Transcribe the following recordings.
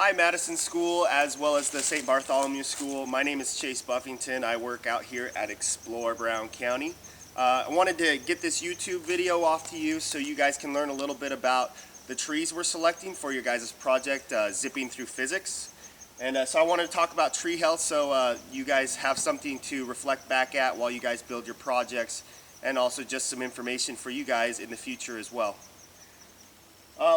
Hi, Madison School, as well as the St. Bartholomew School. My name is Chase Buffington. I work out here at Explore Brown County. I wanted to get this YouTube video off to you so you guys can learn a little bit about the trees we're selecting for your guys' project, Zipping Through Physics. And so I wanted to talk about tree health so you guys have something to reflect back at while you guys build your projects, and also just some information for you guys in the future as well.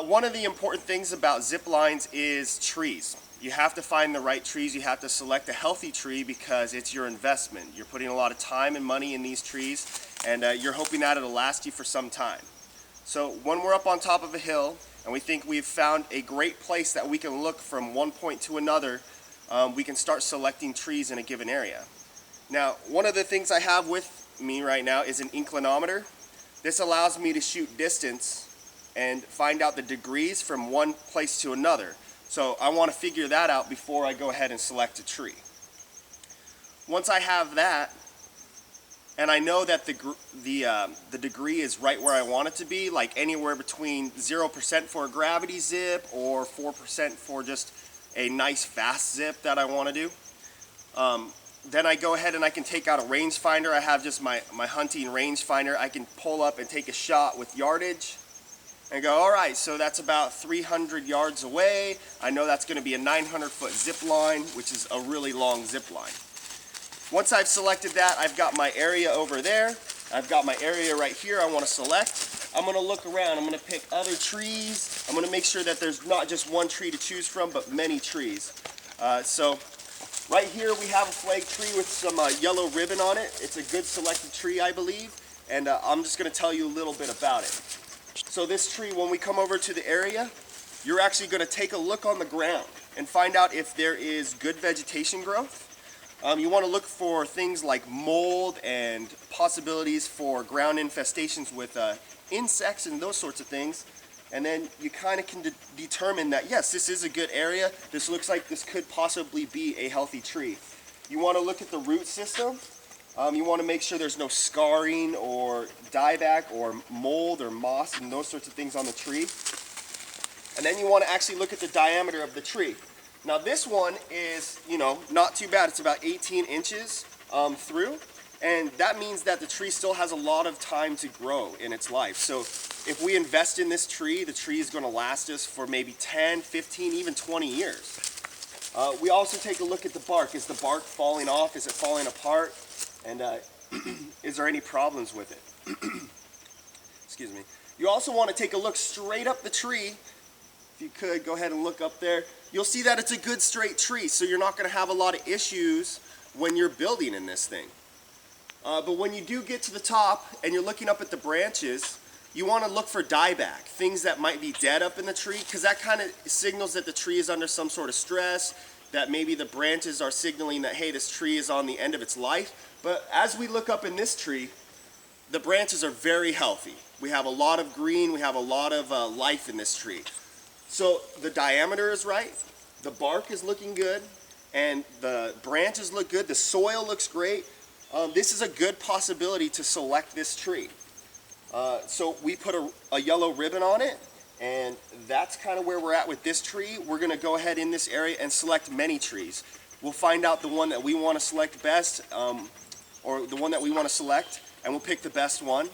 One of the important things about zip lines is trees. You have to find the right trees. You have to select a healthy tree because it's your investment. You're putting a lot of time and money in these trees, and you're hoping that it'll last you for some time. So when we're up on top of a hill and we think we've found a great place that we can look from one point to another, we can start selecting trees in a given area. Now, one of the things I have with me right now is an inclinometer. This allows me to shoot distance and find out the degrees from one place to another. So I want to figure that out before I go ahead and select a tree. Once I have that, and I know that the degree is right where I want it to be, like anywhere between 0% for a gravity zip or 4% for just a nice fast zip that I want to do, then I go ahead and I can take out a rangefinder. I have just my hunting rangefinder. I can pull up and take a shot with yardage and go, all right, so that's about 300 yards away. I know that's going to be a 900-foot zip line, which is a really long zip line. Once I've selected that, I've got my area over there. I've got my area right here I want to select. I'm going to look around. I'm going to pick other trees. I'm going to make sure that there's not just one tree to choose from, but many trees. So right here we have a flag tree with some yellow ribbon on it. It's a good selected tree, I believe, and I'm just going to tell you a little bit about it. So this tree, when we come over to the area, you're actually going to take a look on the ground and find out if there is good vegetation growth. You want to look for things like mold and possibilities for ground infestations with insects and those sorts of things. And then you kind of can determine that, yes, this is a good area. This looks like this could possibly be a healthy tree. You want to look at the root system. You want to make sure there's no scarring or dieback or mold or moss and those sorts of things on the tree. And then you want to actually look at the diameter of the tree. Now this one is, not too bad. It's about 18 inches through, and that means that the tree still has a lot of time to grow in its life. So if we invest in this tree, the tree is going to last us for maybe 10, 15, even 20 years. We also take a look at the bark. Is the bark falling off? Is it falling apart? And is there any problems with it? Excuse me. You also want to take a look straight up the tree. If you could, go ahead and look up there. You'll see that it's a good straight tree, so you're not going to have a lot of issues when you're building in this thing. But when you do get to the top and you're looking up at the branches, you want to look for dieback, things that might be dead up in the tree, because that kind of signals that the tree is under some sort of stress, that maybe the branches are signaling that, hey, this tree is on the end of its life. But as we look up in this tree, the branches are very healthy. We have a lot of green, we have a lot of life in this tree. So the diameter is right, the bark is looking good, and the branches look good, the soil looks great. This is a good possibility to select this tree. So we put a yellow ribbon on it, and that's kind of where we're at with this tree. We're going to go ahead in this area and select many trees. We'll find out the one that we want to select best, or the one that we want to select, and we'll pick the best one.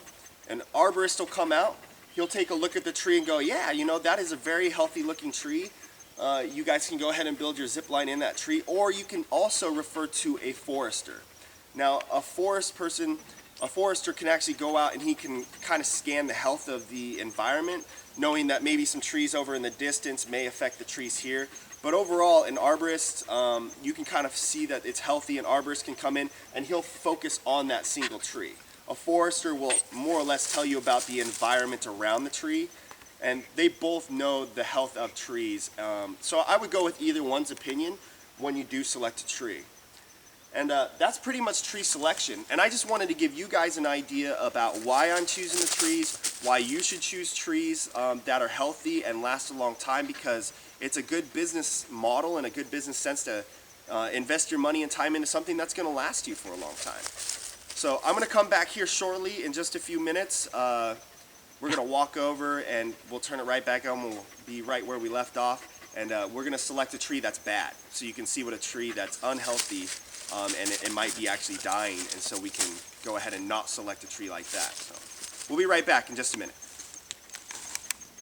An arborist will come out. He'll take a look at the tree and go, yeah, that is a very healthy looking tree. You guys can go ahead and build your zip line in that tree, or you can also refer to a forester. Now, a forester can actually go out and he can kind of scan the health of the environment, knowing that maybe some trees over in the distance may affect the trees here. But overall, an arborist, you can kind of see that it's healthy. An arborist can come in and he'll focus on that single tree. A forester will more or less tell you about the environment around the tree, and they both know the health of trees. So I would go with either one's opinion when you do select a tree. And that's pretty much tree selection. And I just wanted to give you guys an idea about why I'm choosing the trees, why you should choose trees that are healthy and last a long time, because it's a good business model and a good business sense to invest your money and time into something that's going to last you for a long time. So I'm going to come back here shortly in just a few minutes. We're going to walk over and we'll turn it right back on. We'll be right where we left off. And we're going to select a tree that's bad, so you can see what a tree that's unhealthy and it might be actually dying, and so we can go ahead and not select a tree like that. So we'll be right back in just a minute.